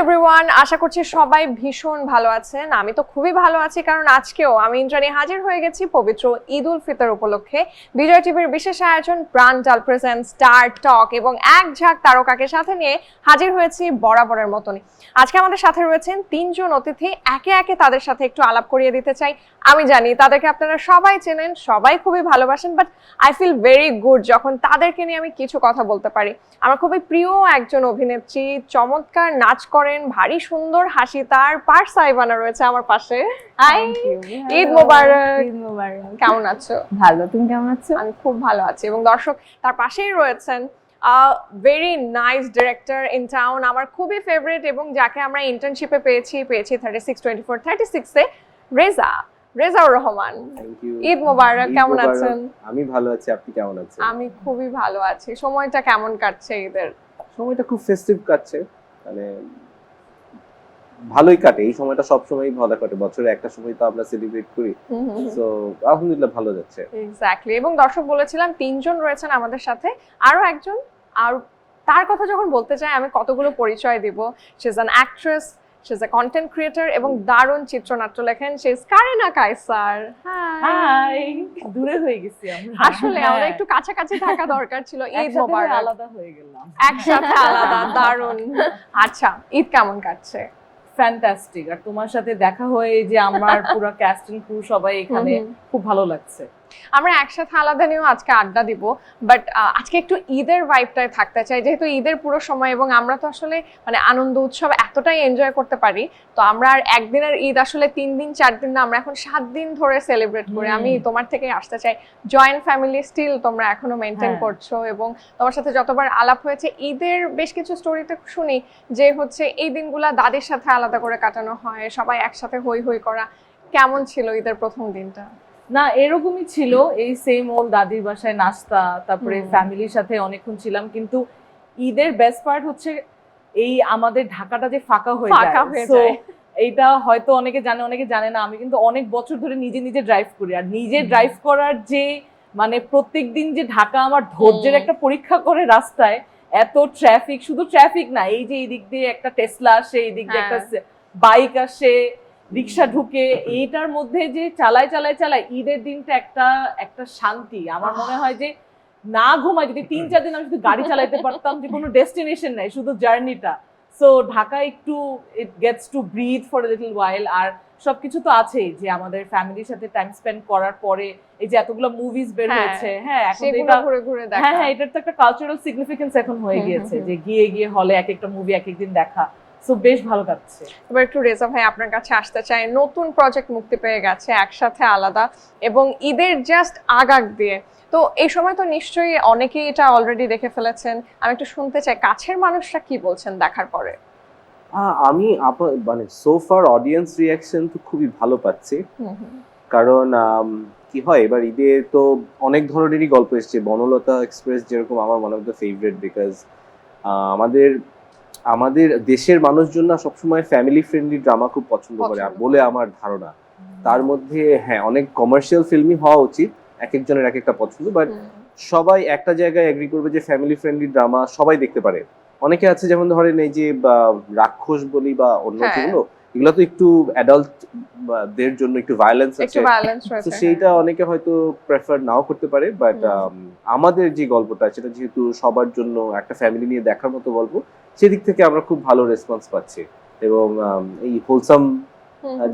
Everyone, আশা করছি সবাই ভীষণ ভালো আছেন। আমি তো খুবই ভালো আছি, কারণ আজকেও আমি ইন্দ্রাণী হাজির হয়ে গেছি পবিত্র ঈদ উল ফিতর উপলক্ষে বিজয় টিভির বিশেষ আয়োজন প্রাণ ডাল প্রেজেন্ট স্টার টক এবং এক ঝাঁক তারকাকে সাথে নিয়ে হাজির হয়েছি বরাবরের মতনই। আজকে আমাদের সাথে রয়েছেন তিনজন অতিথি, একে একে তাদের সাথে একটু আলাপ করিয়ে দিতে চাই। আমি জানি তাদেরকে আপনারা সবাই চেনেন, সবাই খুবই ভালোবাসেন, but I feel very good যখন তাদেরকে নিয়ে আমি কিছু কথা বলতে পারি। আমার খুবই প্রিয় একজন অভিনেত্রী, চমৎকার নাচ করেন, ভারী সুন্দর হাসি তার, পার্স সাইবানা রয়েছে আমার পাশে। হাই, ঈদ মোবারক। ঈদ মোবারক। কেমন আছো? ভালো, তুমি কেমন আছো? আমি খুব ভালো আছি। এবং দর্শক তার পাশেই রয়েছেন very nice director in town, আমার খুবই ফেভারিট এবং যাকে আমরা ইন্টার্নশিপে পেয়েছি 3624-36 রেজাউর রহমান। ঈদ মোবারক। কেমন আছেন? আমি ভালো আছি, আপনি কেমন আছেন? আমি খুবই ভালো আছি। সময়টা কেমন কাটছে ঈদের? সময়টা খুব ফেস্টিভ কাটছে, মানে ভালোই কাটে। এই সময়টা সব সময়ই ভালো কাটে, বছরে একটা সময় তো আমরা সেলিব্রেট করি, সো আলহামদুলিল্লাহ ভালো যাচ্ছে। এক্স্যাক্টলি। এবং দর্শক বলেছিলাম তিনজন রয়েছেন আমাদের সাথে, আরো একজন, আর তার কথা যখন বলতে চাই আমি কতগুলো পরিচয় দিব। She is an actress, she is a content creator এবং দারুণ চিত্রনাট্য লেখেন। She is Karina Kaiser. Hi, দূরে হয়ে গেছি আমরা। আসলে আমাদের একটু কাছাকাছি থাকা দরকার ছিল। ঈদ মোবারক। আলাদা হয়ে গেলাম, একসাথে আলাদা, দারুণ। আচ্ছা, ঈদ কেমন কাটছে? ফ্যান্টাস্টিক। আর তোমার সাথে দেখা হয়ে যে আমার পুরো ক্যাস্ট এন্ড ক্রু সবাই এখানে, খুব ভালো লাগছে। আমরা একসাথে আলাদা নিয়েও আজকে আড্ডা দিব, বাট আজকে একটু ঈদের ভাইবটায় থাকতে চাই, যেহেতু ঈদের পুরো সময় এবং আমরা তো আসলে মানে আনন্দ উৎসব এতটাই এনজয় করতে পারি, তো আমরা আর একদিনের ঈদ আসলে 3 দিন 4 দিন না, আমরা এখন 7 দিন ধরে সেলিব্রেট করি। আমি তোমার থেকে আসতে চাই, জয়েন্ট ফ্যামিলি স্টিল তোমরা এখনো মেনটেন করছো, এবং তোমার সাথে যতবার আলাপ হয়েছে ঈদের বেশ কিছু স্টোরিতে শুনি যে হচ্ছে এই দিনগুলা দাদির সাথে আলাদা করে কাটানো হয়, সবাই একসাথে হই হই করা। কেমন ছিল ঈদের প্রথম দিনটা? না, এরকমই ছিল, এই সেম ওল দাদির বাসায় নাস্তা, তারপরে ফ্যামিলির সাথে অনেকক্ষণ ছিলাম। কিন্তু ঈদের বেস্ট পার্ট হচ্ছে এই আমাদের ঢাকাটা যে ফাঁকা হয়ে যায়। এইটা হয়তো অনেকে জানে, অনেকে জানে না। আমি কিন্তু অনেক বছর ধরে নিজে নিজে ড্রাইভ করি, আর নিজে ড্রাইভ করার যে মানে প্রত্যেকদিন যে ঢাকা আমার ধৈর্যের একটা পরীক্ষা করে রাস্তায়, এত ট্রাফিক, শুধু ট্রাফিক না, এই যে এই দিক দিয়ে একটা টেসলা আসে, এই দিক দিয়ে একটা বাইক আসে, রিক্সা ঢুকে, এইটার মধ্যে যে চালায় ঈদের দিনটা একটা শান্তি। আমার মনে হয় যে না ঘুমাই, যদি 3-4 দিন আমি শুধু গাড়ি চালাইতে পারতাম, যে কোনো ডেস্টিনেশন নাই, শুধু জার্নিটা। সো ঢাকা একটু it gets to breathe for a little while. আর সবকিছু তো আছেই, যে আমাদের ফ্যামিলির সাথে টাইম স্পেন্ড করার পরে এই যে এতগুলো মুভিজ বের হয়েছে, হ্যাঁ এখন এটা ঘুরে দেখা, হ্যাঁ এটার তো একটা কালচারাল সিগনিফিকেন্স এখন হয়ে গিয়েছে, যে গিয়ে হলে এক একটা মুভি এক একদিন দেখা। সো বেশ ভালো কাটছে। এবার একটু রেজা ভাই আপনার কাছে আসতে চাই। নতুন প্রজেক্ট মুক্তি পেয়ে গেছে একসাথে আলাদা, এবং ঈদের জাস্ট আগাগ দিয়ে, তো এই সময় তো নিশ্চয়ই অনেকেই এটা অলরেডি দেখে ফেলেছেন। আমি একটু শুনতে চাই কাছের মানুষরা কি বলছেন দেখার পরে। আমি মানে সো ফার অডিয়েন্স রিয়াকশন তো খুবই ভালো পাচ্ছি, কারণ কি হয়, এবার ঈদে তো অনেক ধরনেরই গল্প এসছে। বনলতা এক্সপ্রেস যেরকম আমার one of the favourite, because আমাদের দেশের মানুষজন না সবসময় ফ্যামিলি ফ্রেন্ডলি ড্রামা খুব পছন্দ করে বলে আমার ধারণা। তার মধ্যে হ্যাঁ অনেক কমার্শিয়াল ফিল্মই হওয়া উচিত, এক একজনের এক একটা পছন্দ, বাট সবাই একটা জায়গায় এগ্রি করবে যে ফ্যামিলি ফ্রেন্ডলি ড্রামা সবাই দেখতে পারে। অনেকে আছে যেমন ধরেন এই যে রাক্ষস বলি বা অন্য যেগুলো, এগুলো তো একটু অ্যাডাল্ট দের জন্য একটু ভায়োলেন্স আছে, তো সেইটা অনেকে হয়তো প্রেফার নাও করতে পারে। বাট আমাদের যে গল্পটা, সেটা যেহেতু সবার জন্য একটা ফ্যামিলি নিয়ে দেখার মতো গল্প, সেদিক থেকে আমরা খুব ভালো রেসপন্স পাচ্ছি। এবং এই হোলসাম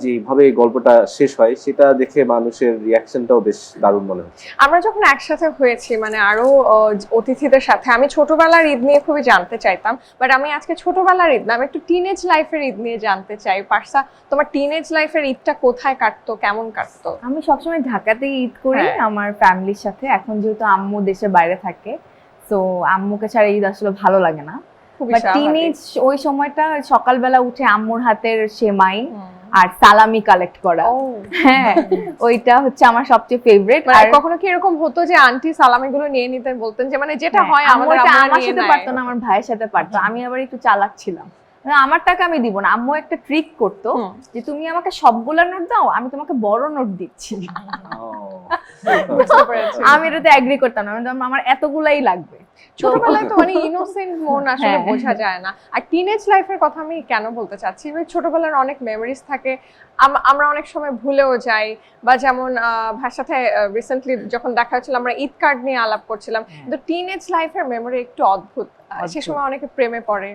যেভাবে গল্পটা শেষ হয়, সেটা দেখে মানুষের রিয়াকশনটাও বেশ দারুণ মনে হচ্ছে। আমরা যখন একসাথে হয়েছি মানে আরো অতিথিদের সাথে, আমি ছোটবেলার ঈদ নিয়ে খুবই জানতে চাইতাম, বাট আমি আজকে ছোটবেলার ঈদ না, আমি একটু টিনেজ লাইফের ঈদ নিয়ে জানতে চাই। পার্সা, তোমার টিনেজ লাইফের ঈদটা কোথায় কাটতো, কেমন কাটতো? আমি সবসময় ঢাকাতেই ঈদ করি আমার ফ্যামিলির সাথে। এখন যেহেতু আম্মু দেশের বাইরে থাকে, তো আম্মুকে ছাড়া ঈদ আসলে ভালো লাগে না। টিনেজ ওই সময়টা সকালবেলা উঠে আম্মুর হাতের সেমাই আর সালামি কালেক্ট করা, হ্যাঁ ওইটা হচ্ছে আমার সবচেয়ে ফেভারিট। আর কখনো কি এরকম হতো যে আন্টি সালামি গুলো নিয়ে নিতেন, বলতেন যে মানে যেটা হয় আমাদের আমার সাথে পারতো না, আমার ভাইয়ের সাথে পারতো। আমি আবার একটু চালাক ছিলাম, আমার টাকা আমি দিব না। আম্মু একটা ট্রিক করতো যে তুমি আমাকে সবগুলা নোট দাও, আমি তোমাকে বড় নোট দিচ্ছি। আমি এটাতে এগ্রি করতাম না, আমার এতগুলাই লাগবে। ছোটবেলায় তো মানে ইনোসেন্ট মন আসলে হ্যাঁ। বোঝা যায় না। আর টিনেজ লাইফের কথা আমি কেন বলতে চাচ্ছি, ওই ছোটবেলার অনেক মেমোরিজ থাকে, আমরা অনেক সময় ভুলেও যাই। বা যেমন ভাইয়ের সাথে রিসেন্টলি যখন দেখা হচ্ছিল, আমরা ঈদ কার্ড নিয়ে আলাপ করছিলাম, কিন্তু টিনেজ লাইফের মেমোরি একটু অদ্ভুত। সে সময় অনেকে প্রেমে পড়ে,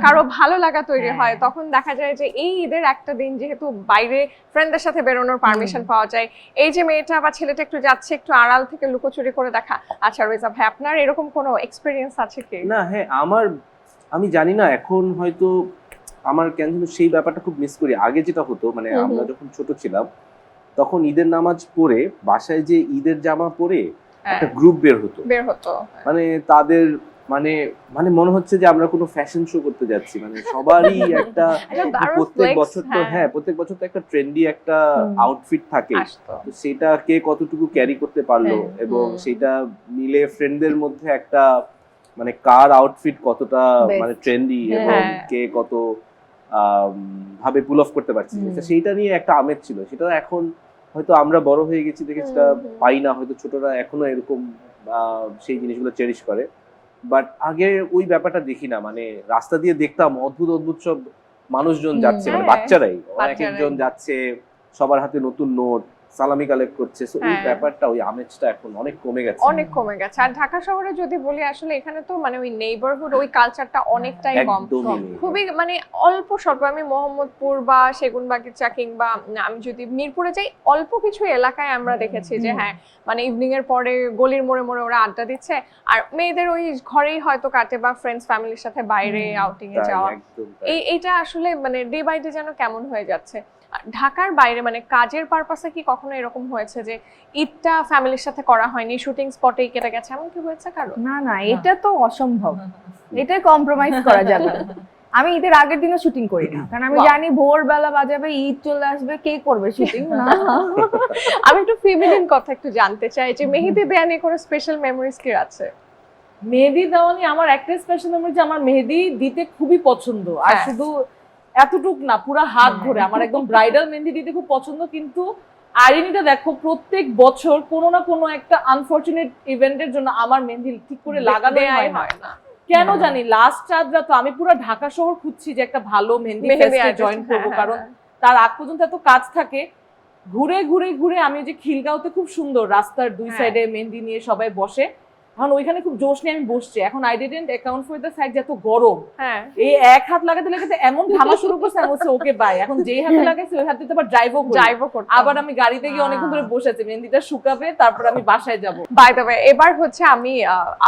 কারো ভালো লাগা তৈরি হয়, তখন দেখা যায় যে এই ঈদের একটা দিন যেহেতু বাইরে ফ্রেন্ডদের সাথে বেরোনোর পারমিশন পাওয়া যায়, এই যে মেয়েটা বা ছেলেটা একটু যাচ্ছে, একটু আড়াল থেকে লুকোচুরি করে দেখা। আচ্ছা রেজা ভাই, আপনার এরকম কোনো এক্সপেরিয়েন্স আছে কি? না হ্যাঁ, আমি জানি না এখন হয়তো আমার কেন যেন সেই ব্যাপারটা খুব মিস করি। আগে যেটা হতো মানে আমরা যখন ছোট ছিলাম তখন ঈদের নামাজ পড়ে বাসায় যে ঈদের জামা পরে একটা গ্রুপ বের হতো, মানে তাদের মানে মানে মনে হচ্ছে যে আমরা কোনো ফ্যাশন শো করতে যাচ্ছি, মানে সবারই একটা প্রত্যেক বছর তো প্রত্যেক বছর তো একটা ট্রেন্ডি একটা আউটফিট থাকে, তো সেটা কে কতটুকু ক্যারি করতে পারলো এবং সেটা মিলে ফ্রেন্ডদের মধ্যে একটা মানে কার আউটফিট কতটা মানে ট্রেন্ডি এবং কে কত ভাবে পুল অফ করতে পারছি, সেইটা নিয়ে একটা আমেজ ছিল। সেটা এখন হয়তো আমরা বড় হয়ে গেছি দেখে সেটা পাই না, হয়তো ছোটরা এখনো এরকম সেই জিনিসগুলো চেরিশ করে, বাট আগে ওই ব্যাপারটা দেখি না। মানে রাস্তা দিয়ে দেখতাম অদ্ভুত অদ্ভুত সব মানুষজন যাচ্ছে, মানে বাচ্চারাই এক একজন যাচ্ছে, সবার হাতে নতুন নোট, সালামি কালেক্ট করছে। সো ওই ব্যাপারটা, ওই আমেজটা এখন অনেক কমে গেছে। আর ঢাকা শহরে যদি বলি, আসলে এখানে তো মানে ওই নেইবারহুড ওই কালচারটা অনেকটাই কম, খুবই মানে অল্প স্বল্প। আমি মোহাম্মদপুর বা সেগুনবাগিচা কিংবা আমি যদি মিরপুরে যাই, অল্প কিছু এলাকায় আমরা দেখেছি যে মানে ইভিনিং এর পরে গলির মোড়ে মোড়ে ওরা আড্ডা দিচ্ছে, আর মেয়েদের ওই ঘরেই হয়তো কাটে বা ফ্রেন্ডস ফ্যামিলির সাথে বাইরে আউটিং এ যাওয়া। এইটা আসলে মানে ডে বাই ডে যেন কেমন হয়ে যাচ্ছে। ঢাকার বাইরে মানে কাজের পারপাসে কি কখনো এরকম হয়েছে যে ঈদটা ফ্যামিলির সাথে করা হয়নি, শুটিং স্পটেই কেটে গেছে, এমন কি হয়েছে কারো? না, এটা তো অসম্ভব, এটা কম্প্রোমাইজ করা যাবে না। আমি ঈদের আগের দিনও শুটিং করি না, কারণ আমি জানি ভোরবেলা বাজাবে, ঈদ চলে আসবে, কে করবে শুটিং? না। আমি একটু ফেমিনিন কথা একটু জানতে চাই যে মেহেদি দেওয়া নিয়ে কোনো স্পেশাল মেমোরিজ কি আছে? মেহেদি দেওয়া নিয়ে আমার একটা স্পেশাল মেমোরি যে আমার মেহেদি দিতে খুবই পছন্দ, আর শুধু এতটুক না, পুরো হাত ধরে আমার একদম ব্রাইডাল মেহেদি দিতে খুব পছন্দ। কিন্তু আইরিনিটা দেখো, প্রত্যেক বছর কোনো না কোনো একটা আনফরচুনেট ইভেন্টের জন্য আমার মেহেদি ঠিক করে লাগানোই হয় না, কেন জানি। লাস্ট চাঁদ রাত আমি পুরো ঢাকা শহর খুঁজছি যে একটা ভালো মেহেদি ফেস্টে জয়েন করবো, কারণ তার আগ পর্যন্ত এত কাজ থাকে। ঘুরে ঘুরে ঘুরে আমি যে খিলগাঁওতে খুব সুন্দর রাস্তার দুই সাইডে মেহেদি নিয়ে সবাই বসে, এখন ওইখানে খুব জোশ নিয়ে আমি বসছি। এখন I didn't account for the fact যে এত গরম, এই এক হাত লাগাতে লাগাতে এমন ঘামা শুরু করছে, আমি বলছি ওকে বাই। এখন যেই হাতে লাগাইছি ওই হাতে তো আবার ড্রাইভও করতে, আবার আমি গাড়িতে গিয়ে অনেকক্ষণ ধরে বসে আছি, মেহেদিটা শুকাবে, তারপর আমি বাসায় যাব। বাই দ্য ওয়ে, এবার হচ্ছে আমি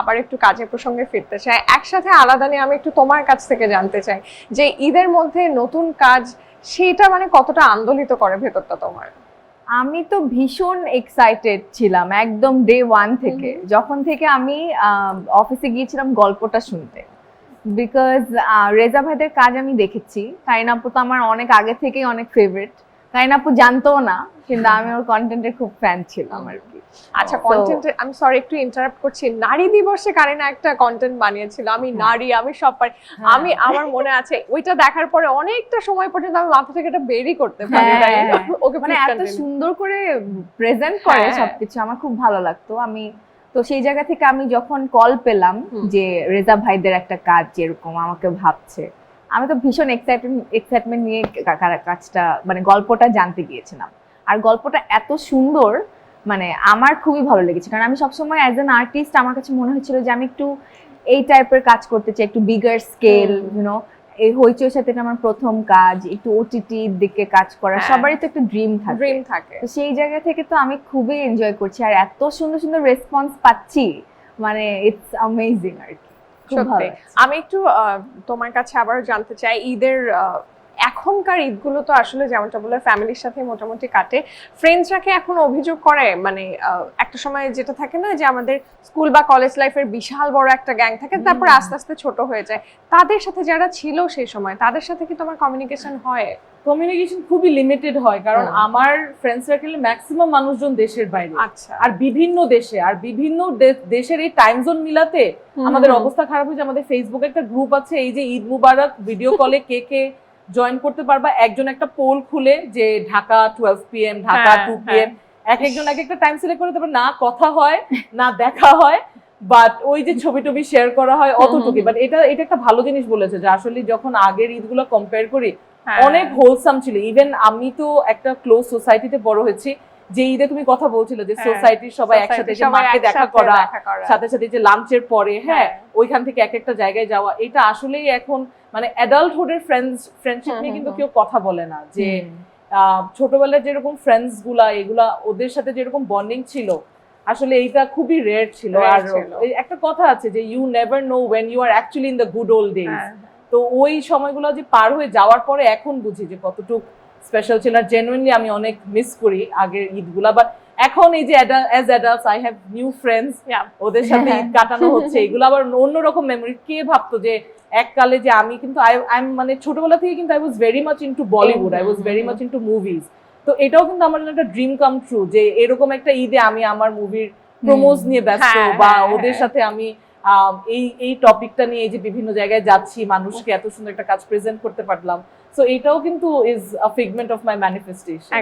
আবার একটু কাজের প্রসঙ্গে ফিরতে চাই, একসাথে আলাদা নিয়ে আমি একটু তোমার কাছ থেকে জানতে চাই যে ঈদের মধ্যে নতুন কাজ, সেটা মানে কতটা আন্দোলিত করে ভেতরটা তোমার? আমি তো ভীষণ এক্সাইটেড ছিলাম একদম ডে ওয়ান থেকে, যখন থেকে আমি অফিসে গিয়েছিলাম গল্পটা শুনতে, বিকজ রেজা ভাইদের কাজ আমি দেখেছি। কারিনা আপু তো আমার অনেক আগে থেকেই অনেক ফেভারিট, কারিনা আপু জানতোও না, কিন্তু আমি ওর কন্টেন্টের খুব ফ্যান ছিলাম আর কি। আচ্ছা, কন্টেন্টের আমি সরি একটু ইন্টারাপ্ট করছি, নারী দিবসে কারিনা একটা কন্টেন্ট বানিয়েছিল, আমি নারী আমি সব পারি। আমি আমার মনে আছে ওইটা দেখার পরে অনেকটা সময় পর্যন্ত আমি মাথা থেকে এটা বেরই করতে পারি না। ওকে মানে এত সুন্দর করে প্রেজেন্ট করে সবকিছু, আমার খুব ভালো লাগতো। আমি তো সেই জায়গা থেকে আমি যখন কল পেলাম যে রেজা ভাইদের একটা কাজ যেরকম আমাকে ভাবছে, আমি তো ভীষণ এক্সাইটমেন্ট নিয়ে কাজটা মানে গল্পটা জানতে গিয়েছিলাম। আর গল্পটা এত সুন্দর, মানে আমার খুবই ভালো লেগেছে, কারণ আমি সবসময় অ্যাজ অ্যান আর্টিস্ট আমার কাছে মনে হচ্ছিল যে আমি একটু এই টাইপের কাজ করতে চাই, একটু বিগার স্কেল, ইউনো। এই হইচইয়ের সাথে এটা আমার প্রথম কাজ, একটু ওটিটির দিকে কাজ করা, সবারই তো একটা ড্রিম থাকে। তো সেই জায়গা থেকে তো আমি খুবই এনজয় করছি, আর এত সুন্দর সুন্দর রেসপন্স পাচ্ছি, মানে ইটস অ্যামেজিং আর কি। সত্যি আমি একটু তোমার কাছে আবার জানতে চাই, ঈদের এখনকার ঈদগুলো তো আসলে যেমনটা বলে ফ্যামিলির সাথে মোটামুটি কাটে, ফ্রেন্ডসরা কি এখন অভিযোগ করে? মানে একটা সময় যেটা থাকে না যে আমাদের স্কুল বা কলেজ লাইফের বিশাল বড় একটা গ্যাং থাকে, তারপর আস্তে আস্তে ছোট হয়ে যায়, তাদের সাথে যারা ছিল সেই সময় তাদের সাথে কি তোমার কমিউনিকেশন হয়? কমিউনিকেশন খুবই লিমিটেড হয়, কারণ আমার ফ্রেন্ড সার্কেলে ম্যাক্সিমাম মানুষজন দেশের বাইরে, আচ্ছা, আর বিভিন্ন দেশে, আর বিভিন্ন দেশের এই টাইম জোন মিলাতে আমাদের অবস্থা খারাপ হয়েছে। আমাদের ফেসবুকে একটা গ্রুপ আছে, এই যে ঈদ মুবারক ভিডিও কলে কে কে জয়েন করতে পারবা, একজন একটা পোল খুলে যে ঢাকা 12 PM, ঢাকা 2 PM, এক একজন এক একটা টাইম সিলেক্ট করে, তারপর না কথা হয় না দেখা হয়, বাট ওই যে ছবি টবি শেয়ার করা হয় অতটুকুই। বাট এটা একটা ভালো জিনিস বলেছে যে আসলে যখন আগের ঈদগুলো কম্পেয়ার করি অনেক হোলসাম ছিল। ইভেন আমি তো একটা ক্লোজ সোসাইটিতে বড় হয়েছি, যে ঈদে তুমি কথা বলছিলে যে সোসাইটির সবাই একসাথে যে মাকে দেখা করা, সাথে সাথে যে লাঞ্চের পরে ওইখান থেকে এক একটা জায়গায় যাওয়া, এটা আসলেই এখন মানে অ্যাডাল্টহুডের ফ্রেন্ডশিপ নিয়ে কিন্তু কেউ কথা বলে না। যে ছোটবেলার যেরকম ফ্রেন্ডস গুলা এগুলা ওদের সাথে যেরকম বন্ডিং ছিল আসলে এইটা খুবই রেয়ার ছিল। আর একটা কথা আছে যে you never know when you are actually in the good old days. তো ওই সময়গুলো যে পার হয়ে যাওয়ার পরে এখন বুঝি যে কতটুকু স্পেশাল ছিল। আর জেনুইনলি আমি অনেক মিস করি আগের ঈদগুলা। বাট এখন এই যে as adults I have new friends, ওদের সাথে ঈদ কাটানো হচ্ছে, এগুলো আবার অন্যরকম মেমোরি। কে ভাবতো যে এককালে যে আমি কিন্তু আই মানে ছোটবেলা থেকে কিন্তু I was very much into Bollywood, I was very much into movies. তো এটাও কিন্তু আমার জন্য একটা ড্রিম কাম ট্রু যে এরকম একটা ঈদে আমি আমার মুভির প্রমোজ নিয়ে ব্যস্ত, বা ওদের সাথে আমি এই টপিকটা নিয়ে এই যে বিভিন্ন জায়গায় যাচ্ছি, মানুষকে এত সুন্দর একটা কাজ প্রেজেন্ট করতে পারলাম। সো এটাও কিন্তু is a figment of my manifestation.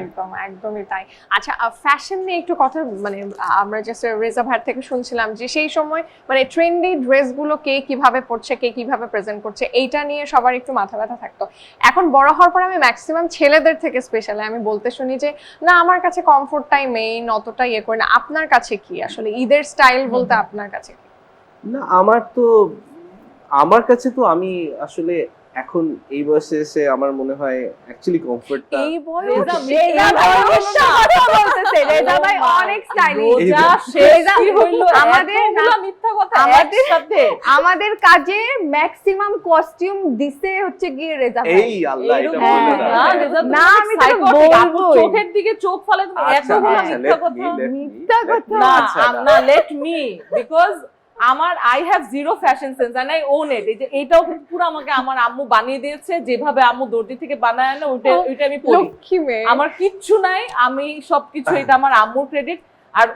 একদমই তাই। আচ্ছা, ফ্যাশন নিয়ে একটু কথা, মানে আমরা জাস্ট রেজা ভাই থেকে শুনছিলাম যে সেই সময় মানে ট্রেন্ডি ড্রেসগুলো কে কিভাবে পরছে, কে কিভাবে প্রেজেন্ট করছে, এইটা নিয়ে সবার একটু মাথা ব্যথা থাকতো। এখন বড় হওয়ার পর আমি ম্যাক্সিমাম ছেলেদের থেকে স্পেশালি আমি বলতে শুনি যে না, আমার কাছে কমফোর্টটাই মেইন, অতটা ইয়ে করে না। আপনার কাছে কি আসলে ঈদের স্টাইল বলতে আপনার কাছে কি? না, আমার কাছে তো আমি আসলে এখন এই বয়সে এসে আমার মনে হয় অ্যাকচুয়ালি কমফোর্টটা এই বয়সে অনেক স্টাইলিশ। আমাদের কাজে ম্যাক্সিমাম কস্টিউম দিছে হচ্ছে গিয়ে রেজা ভাই। এই আল্লাহ, এটা বললো না। না, আমি তো বলবো চোখের দিকে চোখ ফেলে তুমি এতগুলো মিথ্যা কথা। না, লেট মি, বিকজ আমার I have zero fashion sense and I own it. এই যে এইটাও পুরো আমাকে আমার আম্মু বানিয়ে দিয়েছে, যেভাবে আম্মু দর্জি থেকে বানায় না ওইটা আমি পরি। আমার কিচ্ছু নাই, আমি সবকিছু, এটা আমার আম্মুর ক্রেডিট। আর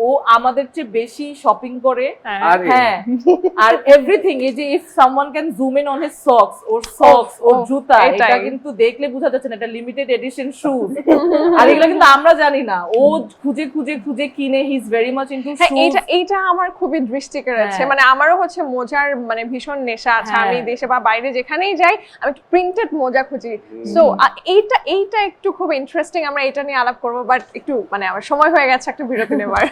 ও আমাদের চেয়ে বেশি শপিং করে। হ্যাঁ, আর এভরিথিং। এই যে if someone can zoom in on his socks, ওর জুতা, এটা কিন্তু দেখলে বোঝা যাচ্ছে না এটা লিমিটেড এডিশন শুজ। আর এগুলো কিন্তু আমরা জানি না, ও খুঁজে কিনে। He is very much into shoes. এইটা আমার খুবই দৃষ্টি কেড়েছে। মানে আমারও হচ্ছে মোজার মানে ভীষণ নেশা আছে। আমি দেশে বা বাইরে যেখানেই যাই আমি প্রিন্টেড মোজা খুঁজি। সো এইটা একটু খুব ইন্টারেস্টিং, আমরা এটা নিয়ে আলাপ করবো। বাট একটু মানে আমার সময় হয়ে গেছে একটা বিরতি নেবার।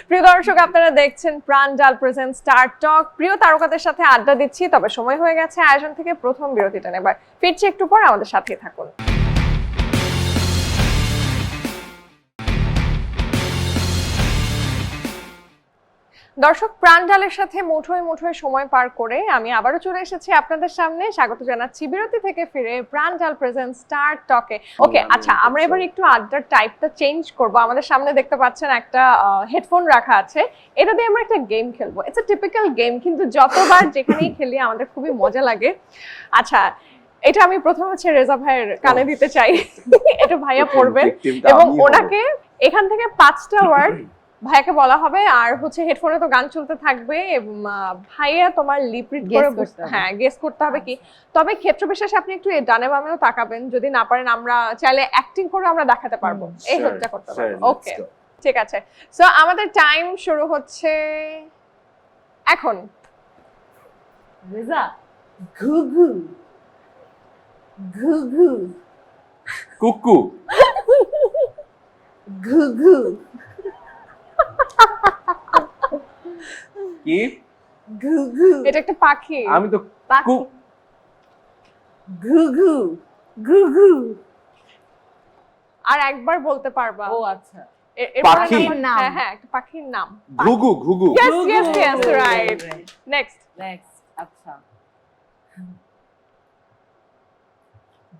প্রিয় দর্শক, আপনারা দেখছেন প্রাণ ডাল প্রেজেন্ট স্টার টক। প্রিয় তারকাদের সাথে আড্ডা দিচ্ছি, তবে সময় হয়ে গেছে আয়োজন থেকে প্রথম বিরতিটা নেবার। ফিরছি একটু পর, আমাদের সাথেই থাকুন। দর্শক, প্রাণ ডালের সাথে মুঠোয় মুঠোয় সময় পার করে আমি আবারও চলে এসেছি আপনাদের সামনে। স্বাগত জানাচ্ছি বিরতি থেকে ফিরে প্রাণ ডাল প্রেজেন্ট স্টার টকে। ওকে, আচ্ছা, আমরা এবার একটু আড্ডার টাইপটা চেঞ্জ করব। আমাদের সামনে দেখতে পাচ্ছেন একটা হেডফোন রাখা আছে, এটা দিয়ে আমরা একটা গেম খেলবো। ইটস আ টিপিক্যাল গেম, কিন্তু যতবার যেখানেই খেলি আমাদের খুবই মজা লাগে। আচ্ছা, এটা আমি প্রথম হচ্ছে রেজা ভাইয়ের কানে দিতে চাই। এটা ভাইয়া পড়বেন এবং ওনাকে এখান থেকে 5টা ওয়ার্ড ভাইয়াকে বলা হবে, আর হচ্ছে হেডফোনে তো গান চলতে থাকবে। ভাইয়া তোমার লিপ রিড করে গেস করতে হবে কি। তবে ক্ষেত্র বিশেষে আপনি একটু ডানে বামেও তাকাবেন, যদি না পারেন আমরা চাইলে অ্যাক্টিং করে আমরা দেখাতে পারবো, এই হেল্পটা করতে পারবো। ওকে, ঠিক আছে। সো আমাদের টাইম শুরু হচ্ছে এখন। রেজা, ঘুঘু ঘুঘু, কুকু, ঘুঘু, কি ঘুঘু, এটা একটা পাখি। আমি তো ঘুঘু ঘুঘু। আর একবার বলতে পারবা? ও আচ্ছা, পাখির নাম। হ্যাঁ, একটা পাখির নাম। ঘুঘু, ঘুঘু। Yes, right. Next. আচ্ছা,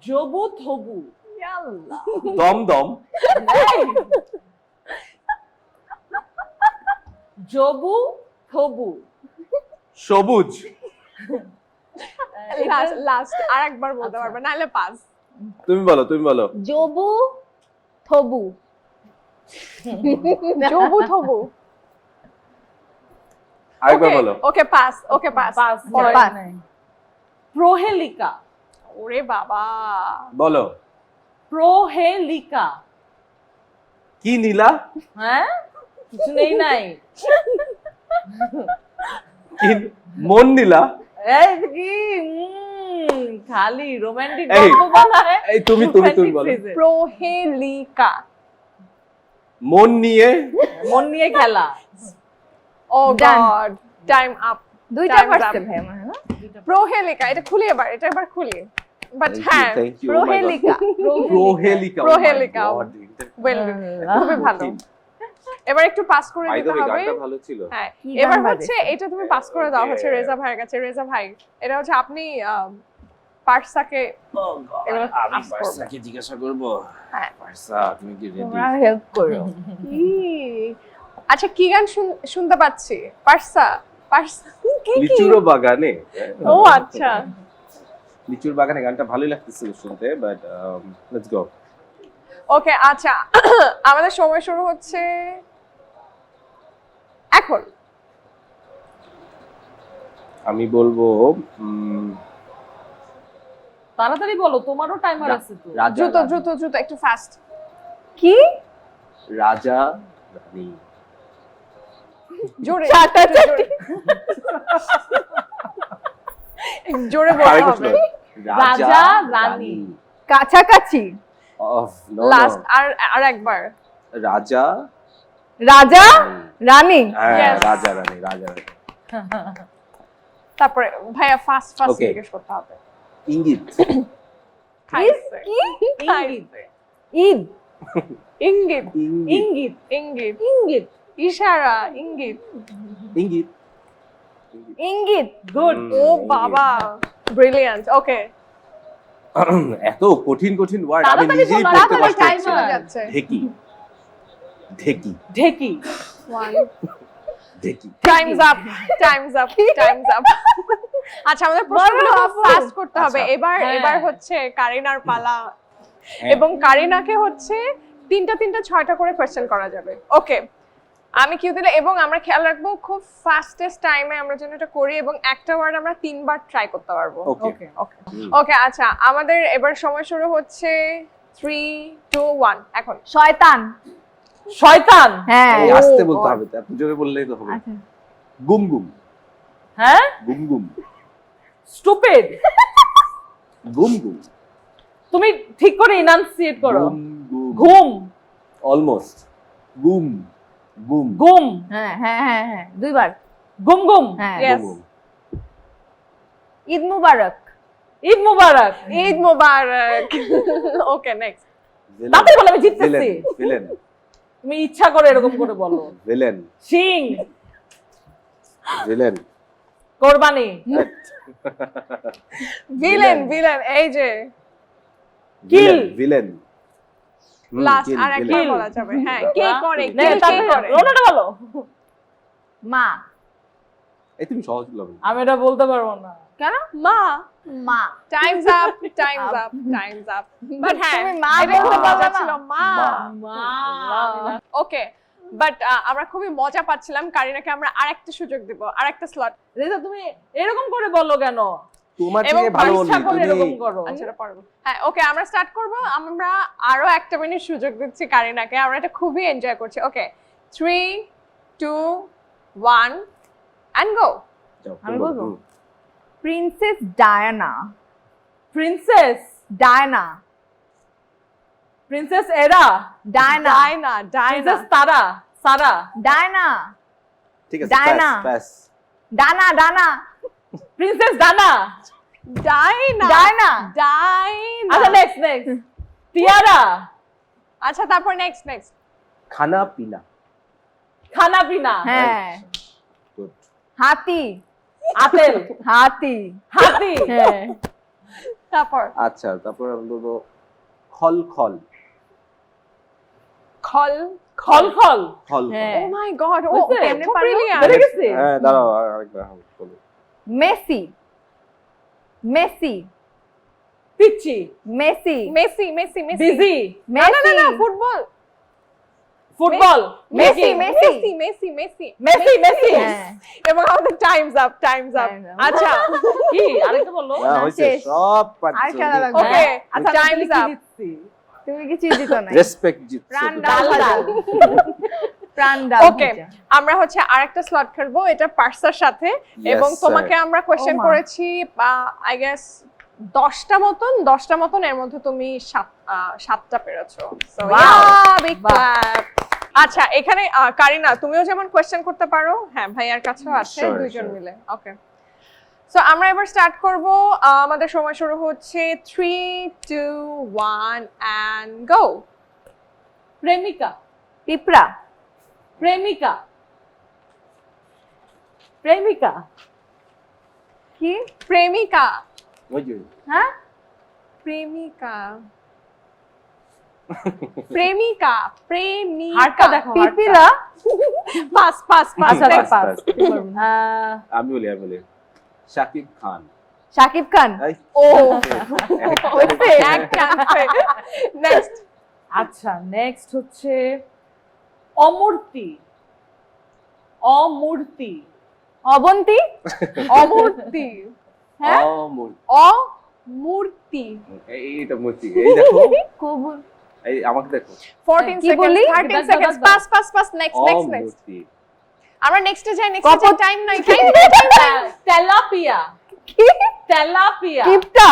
জবু থবু, ইয়াল্লাহ। দমদম, জবু থবু, সবুজ, লাস্ট আর একবার বলতে পারবে, নাহলে পাস। তুমি বলো। জবু থবু। জবু থবু। আরেকবার বলো। ওকে, পাস। ওকে, পাস। প্রহেলিকা। ওরে বাবা, বলো। প্রহেলিকা। কি নীলা? হ্যাঁ, কিছু নেই নাই। মন নিলা। এই কি খালি রোমান্টিক এই, গল্প বানায়। এই তুমি বলো। প্রহেলিকা। মন নিয়ে মন নিয়ে খেলা। ও Done. God, time up. দুইটা Time's পারছে up. ভাই আমার না প্রহেলিকা, এটা খুলি এবার, এটা এবার খুলি। বাট হ্যাঁ, থ্যাংক ইউ। প্রহেলিকা প্রহেলিকা। প্রহেলিকা। ওয়েল, খুবই ভালো। এবার একটু পাস করে বাই দিতে দ্য ওয়ে হবে। গানটা ভালো ছিল। হ্যাঁ, কি এবার গান হচ্ছে বাজে? এটা তুমি পাস করে দাও হচ্ছে Okay. রেজা ভাইয়ের কাছে। রেজা ভাই, এটা হচ্ছে আপনি পার্সাকে এগুলো আমি ask করবে। পার্সাকে জিজ্ঞাসা করব। হ্যাঁ। পার্সা তুমি কি রেডি? তোমরা হেল্প করো আচ্ছা, কি গান শুনতে পাচ্ছি? পার্সা, পার্সা কি কি? লিচুর বাগানে। ও আচ্ছা, লিচুর বাগানে গানটা ভালোই লাগতেছিল শুনতে, বাট লেটস গো। ওকে আচ্ছা। আমাদের সময় শুরু হচ্ছে এখন। আমি বলবো তাড়াতাড়ি বলো, তোমারও টাইমার আছে তো। রাজা দ্রুত রানী। দ্রুত দ্রুত, একটু ফাস্ট। কি রাজা রানী। জোরে চাটাচাটি। জোরে বলতে আরেকবার হবে। শোনো। রাজা রানী। কাছাকাছি নো লাস্ট আর একবার। রাজা রাজা রানী। রানী হ্যাঁ, Yes. রাজা রানী, রাজা রানী। তারপরে ভাইয়া ফাস্ট ফাস্ট Okay. জিজ্ঞেস করতে হবে। ইঙ্গিত। খাইছে। কি খাইছে। ঈদ ইঙ্গিত, ইঙ্গিত ইঙ্গিত, ইঙ্গিত ইশারা, ইঙ্গিত। ইঙ্গিত। ইঙ্গিত গুড। ও বাবা, ব্রিলিয়ান্ট। ওকে, এত কঠিন কঠিন ওয়ার্ড আমি তাড়াতাড়ি নিজেই বলো, পড়তে তাড়াতাড়ি কষ্ট টাইম হচ্ছে। চলে যাচ্ছে। ঢেকি। ঢেকি। ঢেকি। ঢেকি। Time's up, time's up, time's up. আচ্ছা, আমাদের প্রশ্নগুলো বলো, খুব ফাস্ট করতে হবে। আচ্ছা। এবার হ্যাঁ। এবার হচ্ছে কারিনার পালা, হ্যাঁ। এবং কারিনাকে হচ্ছে তিনটা 6টা করে কোশ্চেন করা যাবে। ওকে, আমি কিউ দিলে, এবং আমরা খেয়াল রাখবো খুব ফাস্টেস্ট টাইমে আমরা যেন এটা করি, এবং একটা ওয়ার্ড আমরা 3বার ট্রাই করতে পারবো। ওকে। ওকে। ওকে ওকে আচ্ছা, আমাদের এবার সময় শুরু হচ্ছে 3, 2, 1 এখন। শয়তান শয়তান। হ্যাঁ এই আস্তে Oh বলতে God. হবে, এত জোরে বললেই তো হবে। আচ্ছা গুমগুম। হ্যাঁ, গুমগুম। স্টুপিড। গুমগুম। তুমি ঠিক করে ইনানসিয়েট করো। গুমগুম। ঘুম। অলমোস্ট। গুম গুম গুম। হ্যাঁ হ্যাঁ হ্যাঁ হ্যাঁ দুইবার গুম গুম। হ্যাঁ Yes. গুম। ঈদ মুবারক ঈদ মুবারক। ঈদ মোবারক। ওকে, নেক্সট। ভিলেন। তাড়াতাড়ি বলো, আমি জিততেছি। ভিলেন। ভিলেন। তুমি ইচ্ছা করে এরকম করে বলো। ভিলেন। সিং। ভিলেন। কোরবানি। ভিলেন, ভিলেন, এই যে Kill. ভিলেন। লাস্ট আর একবার Kill. বলা যাবে। হ্যাঁ, কে করে, নে, কে তাড়াতাড়ি করে। রোনাটা বলো। মা এই তুমি সহজ লাগবে। আমি এটা বলতে পারবো না। কেন মা। মা Times up, time's up, time's up. But হ্যাঁ, তুমি মা এটা বলতে খুব মজা পারলে না? ছিল, মা। মা। ওকে, বাট আমরা খুবই মজা পাচ্ছিলাম। কারিনাকে আমরা আরেকটা সুযোগ দিব, আরেকটা স্লট। রেজা, তুমি এরকম করে বলো কেন? তোমার এবং থেকে ভালো ইচ্ছা বলি করে তুমি। এরকম করো। আচ্ছা, এটা পড়বো। হ্যাঁ, ওকে, আমরা স্টার্ট করব। আমরা আরো একটা মিনিট সুযোগ দিচ্ছি কারিনাকে। আমরা এটা খুবই এনজয় করছি। Okay, 3, 2, 1 and go. যাও, আমি তুমি বলবো? হুম। Princess Diana princess. Diana princess এরা। Diana Diana, Diana. প্রিন্সেস তারা। সারা। ডায়ানা ঠিক আছে, ডায়না। প্যাস। ডানা ডানা প্রিন্সেস ডানা। Diana, Diana Diana. আচ্ছা, নেক্সট নেক্সট। টিয়ারা। আচ্ছা, তারপর নেক্সট নেক্সট। খানা পিনা। খানা পিনা। হ্যাঁ Good. হাতি আতেল। হাতি হাতি। হ্যাঁ তারপর আচ্ছা, তারপর আমি বলবো খল খল। খল, খল খল। খল হ্যাঁ। ও মাই গড, ও বুঝতে? কেমনে পারলো? পারলি? বেড়ে গেছে। হ্যাঁ, দাঁড়াও আরেকবার বলো। মেসি মেসি পিচ্ছি। Messi Messi, Messi, Messi. Busy. না না না, Messi football. Football. Messi Messi. Messi Messi, Messi, Messi. Messi Messi. হ্যাঁ এবং আমাদের Times up, time's up. Time's up. আচ্ছা, কি আরেকটা বলো। না, হয়েছে শেষ। সব আর খেলা লাগবে। ওকে, আচ্ছা, টাইমস আপ। জিতছি। তুমি কিছু জিতো না রেসপেক্ট জিতছে রান তুমি। ডাল ডাল, ভাজা। ডাল। প্রাণ ডাল ওকে, আমরা হচ্ছে আরেকটা স্লট খেলবো, এটা পার্সার সাথে, এবং Yes, sir. তোমাকে আমরা কোশ্চেন মা। করেছি আই গেস 10টা মতন, এর মধ্যে তুমি 7টা পেরেছো। So Wow! বিগ বাহ। ক্ল্যাপ। আচ্ছা, এখানে কারিনা তুমিও যেমন কোশ্চেন করতে পারো, হ্যাঁ ভাইয়ার কাছেও আছে, Sure, দুইজন sure. মিলে। ওকে, সো আমরা এবার স্টার্ট করব। আমাদের সময় শুরু হচ্ছে 3, 2, 1 এন্ড গো। প্রেমিকা, পিঁপড়া, প্রেমিকা, প্রেমিকা, কি প্রেমিকা, ওই যে হ্যাঁ প্রেমিকা, প্রেমিকা, হাতটা প্রেমিকা। দেখো, পিপিলা, পাস পাস পাস আচ্ছা, next. পাস। আমি বলি শাকিব খান। শাকিব খান, এই, ও একটা- নেক্সট। আচ্ছা, নেক্সট হচ্ছে অমূর্তি, অমূর্তি, অবন্তী, অমূর্তি, হ্যাঁ? অমূর্তি। এইটা মূর্তি, এই দেখো, কবুল, এই আমাকে দেখো, 14 কি seconds, বলি? 13 দাও, seconds, দাও, দাও। Pass pass pass, next next next. অমূর্তি। আমরা নেক্সটে যাই, নেক্সটে যাই, কপত। টাইম নাই। তেলাপিয়া, কি তেলাপিয়া, কিপটা,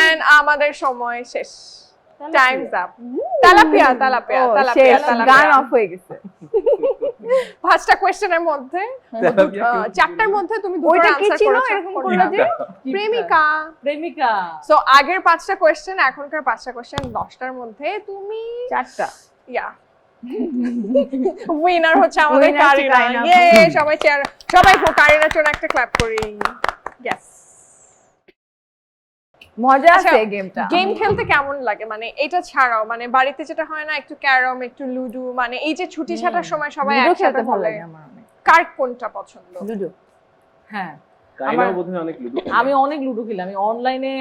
এন্ড আমাদের সময় শেষ, টাইমস আপ। তেলাপিয়া, তেলাপিয়া, ও, তেলাপিয়া, শেষ, গান অফ হয়ে গেছে। পাঁচটা কোশ্চেনের মধ্যে তেলাপিয়া কেউ চারটার মধ্যে তুমি দুটো ওইটা কি আনসার ছিল করেছো। এরকম করলো যে? প্রেমিকা। প্রেমিকা, সো আগের 5টা কোশ্চেন, এখনকার 5টা কোশ্চেন, 10টার মধ্যে তুমি 4টা। ইয়া উইনার হচ্ছে আমাদের Winner হচ্ছে কারিনা। কারিনা। ইয়ে, সবাই কারিনার জন্য একটা ক্ল্যাপ করি। ইয়েস। মজা আচ্ছা, আছে গেমটা। গেম খেলতে কেমন লাগে? মানে এটা ছাড়াও, মানে বাড়িতে যেটা হয় না, একটু ক্যারম, একটু লুডো, মানে এই যে ছুটি ছাটার সময় সবাই লুডো একসাথে খেলতে ভালো বলে, লাগে আমার অনেক। কার কোনটা পছন্দ? লুডো। হ্যাঁ কাইনাও আমার- বোধহয় অনেক লুডো খেলে। আমি অনেক লুডো খেলি, আমি অনলাইনে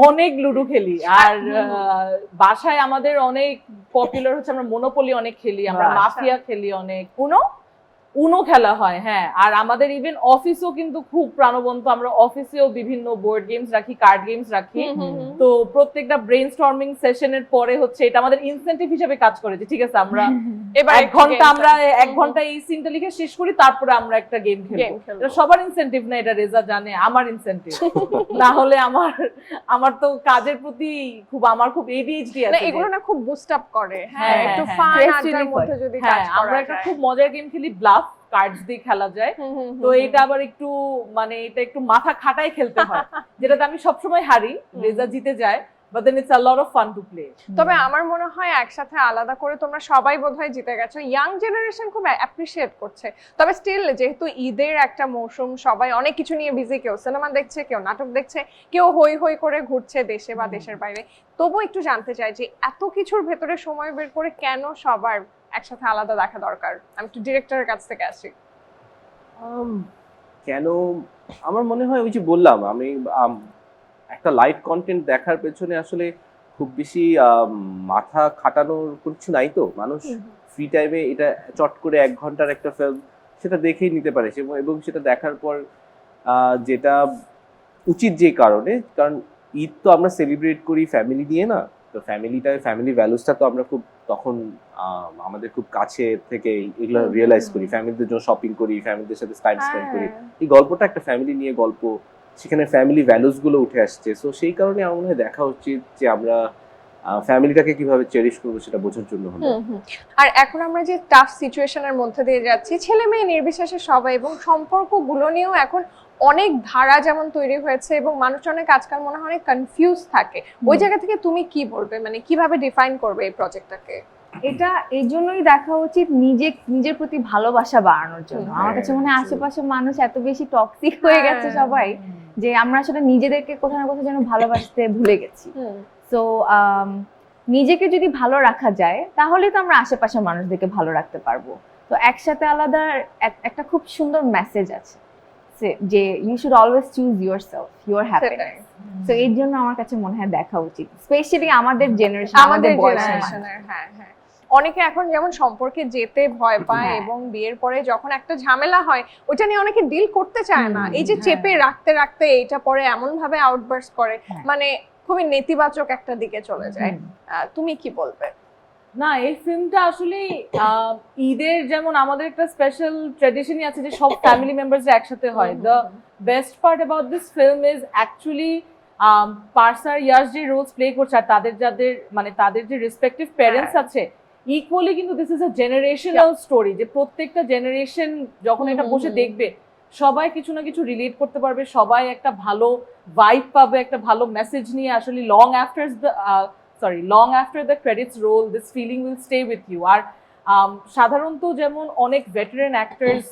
অনেক লুডো খেলি, আর বাসায় আমাদের অনেক পপুলার হচ্ছে আমরা মনোপলি অনেক খেলি, আমরা আচ্ছা। মাফিয়া খেলি অনেক, উনো, উনো খেলা হয়। হ্যাঁ, আর আমাদের ইভেন অফিসেও কিন্তু খুব প্রাণবন্ত, আমরা অফিসেও বিভিন্ন বোর্ড গেমস রাখি, কার্ড গেমস রাখি। তো প্রত্যেকটা ব্রেইনস্টর্মিং সেশনের পরে হচ্ছে এটা আমাদের ইনসেন্টিভ হিসেবে কাজ করে যে ঠিক আছে আমরা এবার এক ঘন্টা আমরা 1 ঘন্টা এই সিনটা লিখে শেষ করি, তারপরে আমরা একটা গেম Game খেলবো। খেলবো। এটা সবার ইনসেন্টিভ না, এটা রেজা জানে, আমার ইনসেন্টিভ। না হলে আমার তো কাজের প্রতি আমার খুব ADHD না, আছে যে- এগুলো না খুব বুস্ট আপ করে। হ্যাঁ, হ্যাঁ, একটু হ্যাঁ, ফান Stress আড্ডার relief মধ্যে হয়। যদি হ্যাঁ, কাজ আমরা করা একটা যায়। খুব মজার গেম খেলি, ব্লাফ, কার্ডস দিয়ে খেলা যায়। তো এটা আবার একটু মানে এটা একটু মাথা খাটাই খেলতে হয়, যেটাতে আমি সবসময় হারি, রেজা জিতে যায়, but then it's a lot of fun to play. তবে আমার মনে হয় একসাথে আলাদা করে তোমরা সবাই বোধহয় জিতে গেছো, ইয়াং জেনারেশন খুব অ্যাপ্রিসিয়েট করছে। তবে স্টিল যেহেতু ঈদের একটা মৌসুম, সবাই অনেক কিছু নিয়ে বিজি, কেউ সিনেমা দেখছে, কেউ নাটক দেখছে, কেউ হই হই করে ঘুরছে দেশে বা দেশের বাইরে। তবু একটু জানতে চাই যে এত কিছুর ভেতরে সময় বের করে কেন সবার একসাথে আলাদা দেখা দরকার? আমি একটু ডিরেক্টরের কাছ থেকে আসি। কেন আমার মনে হয় ওই যে বললাম আমি, একটা লাইট কন্টেন্ট দেখার পেছনে আসলে খুব বেশি মাথা খাটানোর কিছু নাই তো। মানুষ ফ্রি টাইমে এটা চট করে 1 ঘন্টার একটা ফিল্ম সেটা দেখেই নিতে পারে, এবং সেটা দেখার পর যেটা উচিত যে কারণ ঈদ তো আমরা সেলিব্রেট করি ফ্যামিলি দিয়ে না, তো ফ্যামিলি ভ্যালুসটা তো আমরা খুব তখন আমাদের খুব কাছে থেকে এগুলো রিয়েলাইজ করি, ফ্যামিলিদের জন্য শপিং করি, ফ্যামিলিদের সাথে টাইম স্পেন্ড করি। এই গল্পটা একটা ফ্যামিলি নিয়ে গল্প, সেখানে ফ্যামিলি ভ্যালুস গুলো উঠে আসছে। সো সেই কারণে আমার মনে হয় দেখা উচিত যে আমরা ফ্যামিলিটাকে কিভাবে চেরিশ করবো সেটা বোঝার জন্য হলো। আর এখন আমরা যে টাফ সিচুয়েশনের মধ্যে দিয়ে যাচ্ছি, ছেলে মেয়ে নির্বিশেষে সবাই, এবং সম্পর্কগুলো নিয়েও এখন অনেক ধারা যেমন তৈরি হয়েছে, এবং মানুষ অনেক আজকাল মনে হয় অনেক কনফিউজ থাকে। ওই জায়গা থেকে তুমি কি বলবে, মানে কিভাবে ডিফাইন করবে এই প্রজেক্টটাকে? এটা এই জন্যই দেখা উচিত নিজের প্রতি ভালোবাসা বাড়ানোর জন্য। আমার কাছে মনে হয় আশেপাশে মানুষ এত বেশি টক্সিক হয়ে গেছে সবাই, যে আমরা আসলে নিজেদেরকে কোথাও না কোথাও যেন ভালোবাসতে ভুলে গেছি। সো নিজেকে যদি ভালো রাখা যায় তাহলে তো আমরা আশেপাশের মানুষদেরকে ভালো রাখতে পারবো। তো একসাথে আলাদা একটা খুব সুন্দর মেসেজ আছে যে you should always choose yourself, your happiness. তো এর জন্য আমার কাছে মনে হয় দেখা উচিত, স্পেশালি আমাদের জেনারেশন, আমাদের জেনারেশনের। হ্যাঁ হ্যাঁ, অনেকে এখন যেমন সম্পর্কে যেতে ভয় পায়, এবং বিয়ের পরে যখন একটা ঝামেলা হয় ওটা নিয়ে অনেকে ডিল করতে চায় না। এই যে চেপে রাখতে রাখতে এটা পরে এমন ভাবে আউটবার্স্ট করে, মানে খুবই নেতিবাচক একটা দিকে চলে যায়। তুমি কি বলবে? না, এই ফিল্মটা আসলে ঈদের যেমন আমাদের একটা স্পেশাল ট্র্যাডিশনই আছে যে সব ফ্যামিলি মেম্বারসরা একসাথে হয়। The best part about this film is actually পার্সার ইয়াশ যে রোলস প্লে করছে আর তাদের যে রেসপেক্টিভ প্যারেন্টস আছে, ইকুয়ালি কিন্তু this is a generational story, যে প্রত্যেকটা জেনারেশন যখন এটা বসে দেখবে সবাই কিছু না কিছু রিলেট করতে পারবে, সবাই একটা ভালো ভাইব পাবে, একটা ভালো মেসেজ নিয়ে আসলে long after the credits roll this feeling will stay with you. আর সাধারণত যেমন অনেক ভেটারেন অ্যাক্টর্স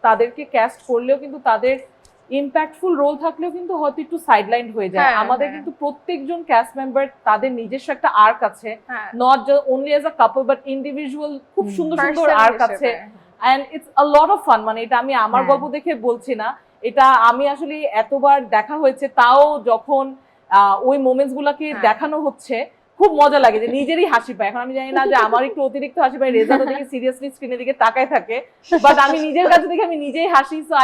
তাদেরকে ক্যাস্ট করলেও কিন্তু তাদের ইম্প্যাক্টফুল রোল থাকলেও কিন্তু হয়তো একটু সাইডলাইন হয়ে যায়। আমাদের কিন্তু প্রত্যেকজন ক্যাস্ট মেম্বার তাদের নিজস্ব একটা আর্ক আছে, not only as a couple but individual খুব সুন্দর সুন্দর আর্ক আছে। and it's a lot of fun, মানে এটা আমি আমার গল্প দেখে বলছি না, এটা আমি আসলে এতবার দেখা হয়েছে, তাও যখন ওই মোমেন্টস গুলাকে দেখানো হচ্ছে খুব মজা লাগে, যে নিজেরই হাসি পায়। এখন আমি জানি না যে আমার একটু অতিরিক্ত হাসি পায়, রেজা তো দেখে সিরিয়াসলি স্ক্রিনের দিকে তাকায় থাকে, বাট আমি নিজের কাছে দেখে আমি নিজেই হাসি। So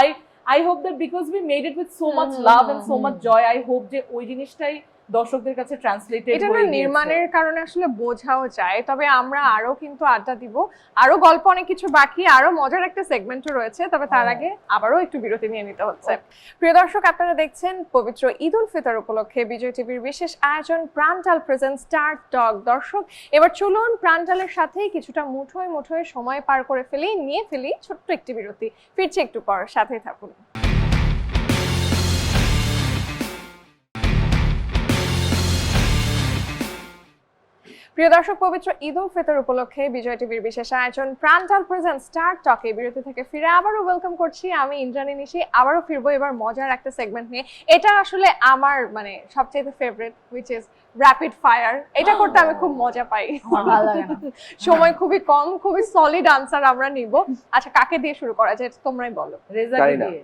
I hope that because we made it with so much love and so much joy, I hope যে ওই জিনিসটাই দর্শকদের কাছে ট্রান্সলেটেড এটা হয়ে গিয়েছে। নির্মাণের কারণে আসলে বোঝাও যায়। তবে আমরা আরো কিন্তু আড্ডা দিব, আরো গল্প অনেক কিছু বাকি, আরো মজার একটা সেগমেন্টও রয়েছে, তবে তার আগে আবারও একটু বিরতি নিয়ে নিতে হচ্ছে। প্রিয় দর্শক, আপনারা দেখছেন পবিত্র ঈদ উল ফিতর উপলক্ষে বিজয় টিভির বিশেষ আয়োজন প্রাণটাল প্রেজেন্ট স্টার টক। দর্শক, এবার চলুন প্রাণটালের সাথেই কিছুটা মুঠোয় মুঠোয় সময় পার করে নিয়ে ফেলি ছোট্ট একটি বিরতি। ফিরছি একটু পর, সাথে থাকুন। প্রিয় দর্শক, পবিত্র ঈদ উল ফিতর উপলক্ষে বিজয় টিভির বিশেষ আয়োজন প্রাণটাল প্রেজেন্ট স্টার টকে বিরতি থেকে ফিরে আবারও ওয়েলকাম করছি আমি ইন্দ্রাণী নিশি। আবারও ফিরবো এবার মজার একটা সেগমেন্ট নিয়ে। এটা আসলে আমার মানে সবচেয়ে favourite, which is rapid fire. এটা করতে আমি খুব মজা পাই, সময় খুবই কম, খুবই সলিড আনসার আমরা নিব। আচ্ছা, কাকে দিয়ে শুরু করা যায় তোমরাই বলো। রেজাকে দিয়ে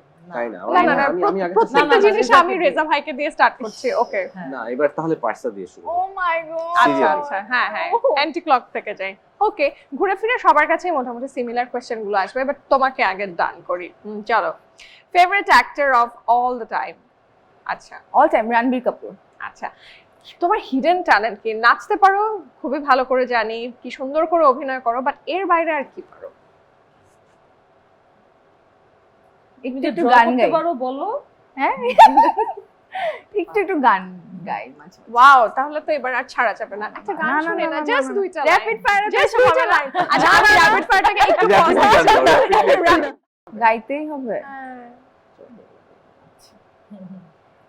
প্রত্যেকটা জিনিস আমি রেজা ভাইকে দিয়ে স্টার্ট করছি। ওকে, না এবার তাহলে পার্সা দিয়ে শুরু। ও মাই গড, আচ্ছা আচ্ছা, হ্যাঁ হ্যাঁ, অ্যান্টি ক্লক থেকে যাই। ওকে, ঘুরে ফিরে সবার কাছেই মোটামুটি সিমিলার কোশ্চেন গুলো আসবে, বাট তোমাকে আগে ডান করি। চলো, favourite actor of all the time? আচ্ছা, অল টাইম রণবীর কাপুর। আচ্ছা, তোমার হিডেন ট্যালেন্ট কি? নাচতে পারো খুবই ভালো করে জানি, কি সুন্দর করে অভিনয় করো, বাট এর বাইরে আর কি পারো? একটু গান গাই পারো বলো। হ্যাঁ, একটু গান গাই মাঝে। ওয়াও, তাহলে তো এবার আর ছাড়া যাবে না। একটা গান শুনে না, জাস্ট দুইটা লাইন। র‍্যাপিড ফায়ার, জাস্ট দুইটা লাইন। আচ্ছা, আমি র‍্যাপিড ফায়ারটাকে একটু গাইতেই হবে।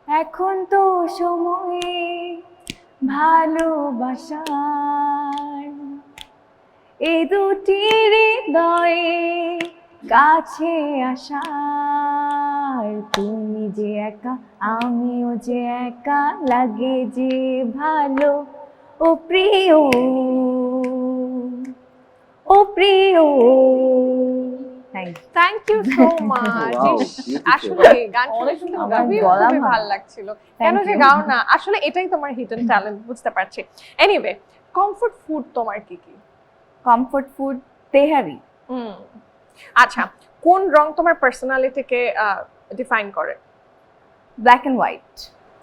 এখন তো সময় ভালোবাসার, এই দুটি হৃদয়ে কাছে আসার, তুমি যে একা আমিও যে একা, লাগে যে ভালো ও প্রিয়, ও প্রিয়। Thank you so much. আসলে গান শুনে খুবই ভালো লাগছিল। কেন যে গাও না, আসলে এটাই তোমার হিডেন ট্যালেন্ট, বুঝতে পারছি। এনিওয়ে, কমফোর্ট ফুড তোমার কি কি? কমফোর্ট ফুড তেহারি। আচ্ছা, কোন রং তোমার পার্সোনালিটিকে ডিফাইন করে? Black and white.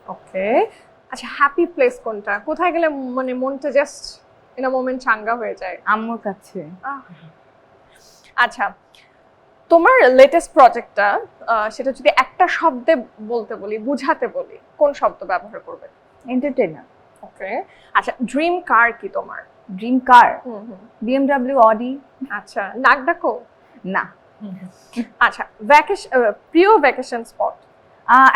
ওকে, আচ্ছা, হ্যাপি প্লেস কোনটা? কোথায় গেলে মানে মনটা জাস্ট ইন আ মোমেন্ট চাঙ্গা হয়ে যায়? আম্মুর কাছে। আচ্ছা, তোমার লেটেস্ট প্রজেক্টটা সেটা যদি একটা শব্দে বলতে বলি, বুঝাতে বলি, কোন শব্দ ব্যবহার করবে? এন্টারটেইনার। ওকে, আচ্ছা, ড্রিম কার কি তোমার? ড্রিম কার BMW, অডি। আচ্ছা, নাক ডাকো? না। আচ্ছা, প্রিয় ভ্যাকেশন স্পট?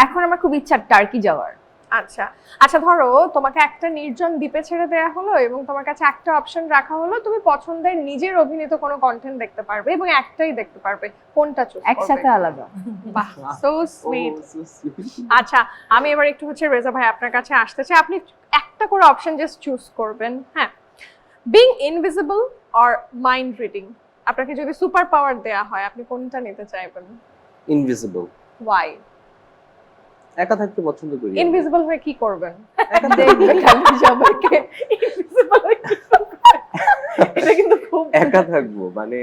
এখন আমার খুব ইচ্ছা টার্কি যাওয়ার। আচ্ছা আচ্ছা, ধরো তোমাকে একটা নির্জন দ্বীপে ছেড়ে দেয়া হলো এবং তোমার কাছে একটা অপশন রাখা হলো, তুমি পছন্দের নিজের অভিনীত কোনো কন্টেন্ট দেখতে পারবে এবং একটাই দেখতে পারবে, কোনটা চুজ করবে? একসাথে আলাদা। বাহ, সো সুইট। আচ্ছা, আমি এবার একটু রেজা ভাই আপনার কাছে আসতে চাই। আপনি একটা করে অপশন জাস্ট চুজ করবেন। হ্যাঁ, being invisible or mind reading. আপনাকে যদি সুপার পাওয়ার দেয়া হয়, আপনি কোনটা নিতে চাইবেন? ইনভিজিবল। ওয়াই? একা থাকতে পছন্দ করি। ইনভিজিবল হয়ে কি করবেন? একা দেখবে খালি সবাইকে। এটা কিন্তু খুব একা থাকবো, মানে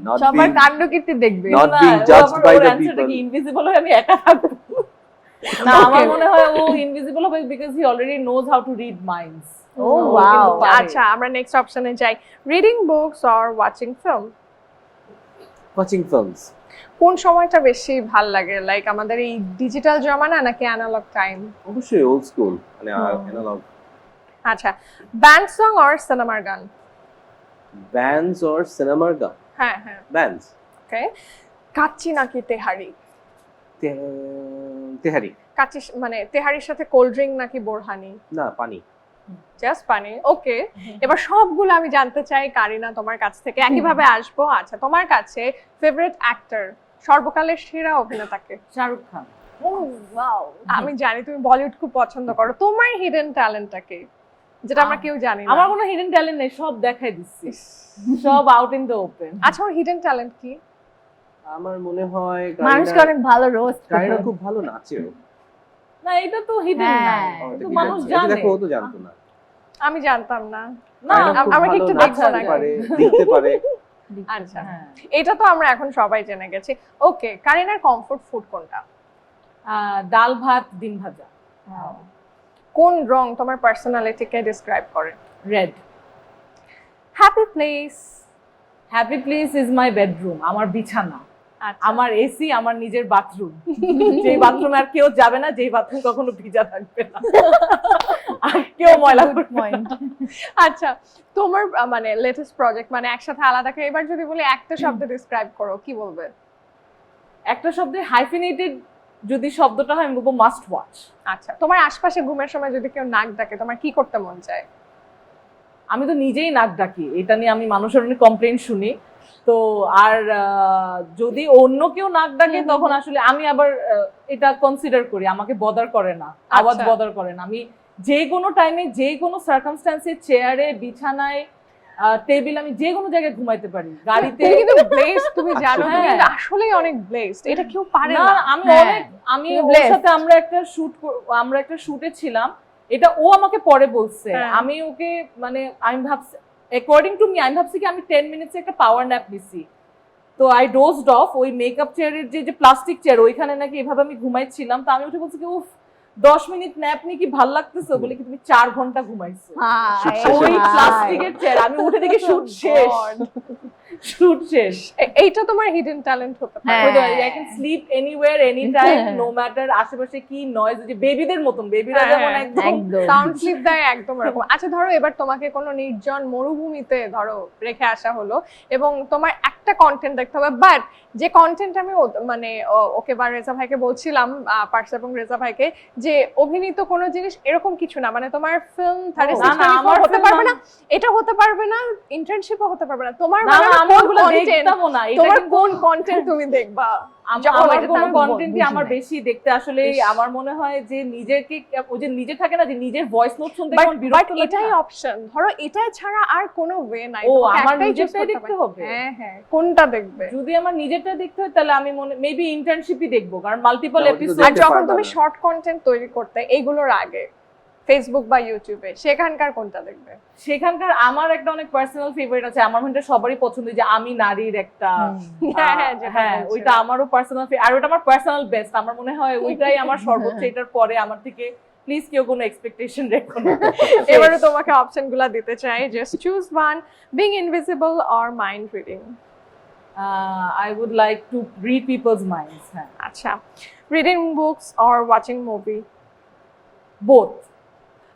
নট সবার কাণ্ডকীর্তি দেখবে। not being judged by the people. Invisible হয়ে আমি একা থাকবো না, আমার মনে হয় ও ইনভিজিবল হবে because he already knows how to read minds. Oh, wow. আচ্ছা আমরা নেক্সট অপশনে যাই, reading books or watching film. Watching films. কোন সময়টা বেশি ভাল লাগে, লাইক আমাদের এই ডিজিটাল জমানা নাকি অ্যানালগ টাইম? অবশ্যই ওল্ড স্কুল, মানে অ্যানালগ। আচ্ছা, ব্যান্ড সং অর সিনেমার গান? ব্যান্ডস অর সিনেমার গান? হ্যাঁ হ্যাঁ, ব্যান্ডস। ওকে। কাচ্চি নাকি তেহারি? তেহারি। কাচ্চি মানে তেহারির সাথে কোল্ড ড্রিঙ্ক নাকি বোরহানি? না, পানি। জাস্ট পানি, ওকে। এবার সবগুলো আমি জানতে চাই কারিনা তোমার কাছ থেকে, একইভাবে আসবো। আচ্ছা, তোমার কাছে ফেভারিট অ্যাক্টর, সর্বকালের সেরা অভিনেতাকে? শাহরুখ খান। আমি জানি তুমি বলিউড খুব পছন্দ করো, তোমার হিডেন ট্যালেন্টটাকে যেটা আমরা কেউ জানি না? আমার কোনো হিডেন ট্যালেন্ট নেই, সব দেখাই দিচ্ছি, সব আউট ইন দ্য ওপেন। আচ্ছা, ওর হিডেন ট্যালেন্ট কি? আমার মনে হয় মানুষকে অনেক ভালো রোস্ট কারিনা খুব ভালো নাচেও। না, এটা তো হিডেন না, হ্যাঁ, তো মানুষ জানে। দেখো, ও তো জানতো না। আমি জানতাম না। না, কারিনা খুব আমাকে ভালো একটু নাচতে দেখবো না পারে, লিখতে পারে। আচ্ছা, হ্যাঁ। এটা তো আমরা এখন সবাই জেনে গেছি। ওকে, কারিনার কমফোর্ট ফুড কোনটা? ডাল ভাত ডিম ভাজা। কোন রং তোমার পার্সোনালিটিকে ডিসক্রাইব করে? Red. Happy place? Happy place is my bedroom, আমার বিছানা, আমার এসি, আমার নিজের বাথরুম। যেই বাথরুমে আর কেউ যাবে না, যেই বাথরুম কখনো ভিজা থাকবে না, আর কেউ ময়লা করবে না। আচ্ছা, তোমার মানে লেটেস্ট প্রজেক্ট, মানে একসাথে আলাদা করে এবার যদি বলি একটা শব্দে ডিসক্রাইব করো, কি বলবে? একটা শব্দে হাইফিনেটেড যদি শব্দটা হয়, আমি বলবো মাস্ট ওয়াচ। আচ্ছা, তোমার আশপাশে ঘুমের সময় যদি কেউ নাক ডাকে, তোমার কি করতে মন চায়? আমি তো নিজেই নাক ডাকি, এটা নিয়ে আমি মানুষের অনেক কমপ্লেইন শুনি। তো আর যদি অন্য কেউ নাক ডাকে, তখন আসলে আমি আবার এটা কনসিডার করি, আমাকে বদার করে না, আওয়াজ বদার করে না। আমি যে কোনো টাইমে, যে কোনো সার্কামস্ট্যান্সে, চেয়ারে, বিছানায়, টেবিল, আমি যে কোনো জায়গায় ঘুমাইতে পারি, গাড়িতে। তুমি কিন্তু ব্লেসড, তুমি জানো, তুমি হ্যাঁ। কিন্তু আসলেই অনেক ব্লেসড, এটা কেউ পারে না, না। আমি তুমি ওর blessed। সাথে আমরা একটা শুটে ছিলাম, এটা ও আমাকে পরে বলছে। হ্যাঁ। আমি ওকে মানে আমি ভাবছি, অ্যাকর্ডিং টু মি, আমি ভাবছি কি আমি 10 মিনিটস একটা পাওয়ার ন্যাপ নিছি। তো আই ডোজড অফ। ওই মেকআপ চেয়ারের যে প্লাস্টিক চেয়ার, ওইখানে নাকি এভাবে আমি ঘুমাইছিলাম। তো আমি উঠে বলছি কি, উফ 10 মিনিট ন্যাপ নিয়ে কি ভাল লাগতেছে? বলে কি তুমি 4 ঘন্টা ঘুমাইছো ওই প্লাস্টিকের চেয়ার? আমি উঠে দেখি শুট শেষ, শুট শেষ। এইটা তোমার হিডেন ট্যালেন্ট হতে পারে। I can sleep anywhere, anytime, no matter আশেপাশে কি নয়েজ। যে বেবিদের মতন, বেবিরা যেমন একদম সাউন্ড স্লিপ দেয়, একদম এরকম। আচ্ছা, ধরো এবার তোমাকে কোনো নির্জন মরুভূমিতে ধরো রেখে আসা হলো, এবং তোমার একটা কন্টেন্ট দেখতে হবে, বাট যে কন্টেন্ট আমি মানে ওকে বা রেজা ভাইকে বলছিলাম, পার্স এবং রেজা ভাইকে, যে অভিনীত কোনো জিনিস এরকম কিছু না, মানে তোমার ফিল্ম আমার হতে পারবে না, এটা হতে পারবে না, ইন্টার্নশিপও হতে পারবে না, তোমার তোমার কোন কন্টেন্ট তুমি দেখবা? আমার কোনো কন্টেন্টই আমার বেশি দেখতে আসলে আমার মনে হয় যে নিজেকে, ও যে নিজে থাকে না, যে নিজের ভয়েস নোট শুনতে কেমন বিরক্ত লাগে। এটাই অপশন, ধরো এটা ছাড়া আর কোনো ওয়ে নাই। ও, আমার নিজেরটাই দেখতে হবে। হ্যাঁ হ্যাঁ, কোনটা দেখবে? যদি আমার নিজেরটা দেখতে হয়, তাহলে আমি মেবি ইন্টার্নশিপই দেখবো, কারণ মাল্টিপল এপিসোড। আর যখন তুমি শর্ট কন্টেন্ট তৈরি করতে এইগুলোর আগে ফেসবুক বা ইউটিউবে, সেখানকার কোনটা দেখবে? সেখানকার আমার একটা অনেক পার্সোনাল ফেভারিট আছে, আমার মনে হয় সবারই পছন্দ, যে আমি নারীর একটা। হ্যাঁ, ওইটা আমারও পার্সোনাল, আর ওটা আমার পার্সোনাল বেস্ট। আমার মনে হয় ওইটাই আমার সর্বোচ্চ। এটার পরে আমার থেকে প্লিজ কেউ কোনো এক্সপেকটেশন রেখো না। এবারে তোমাকে অপশনগুলো দিতে চাই, just choose one, being invisible or mind reading. I would like to read people's minds. হ্যাঁ। আচ্ছা, reading books or watching movie? Both.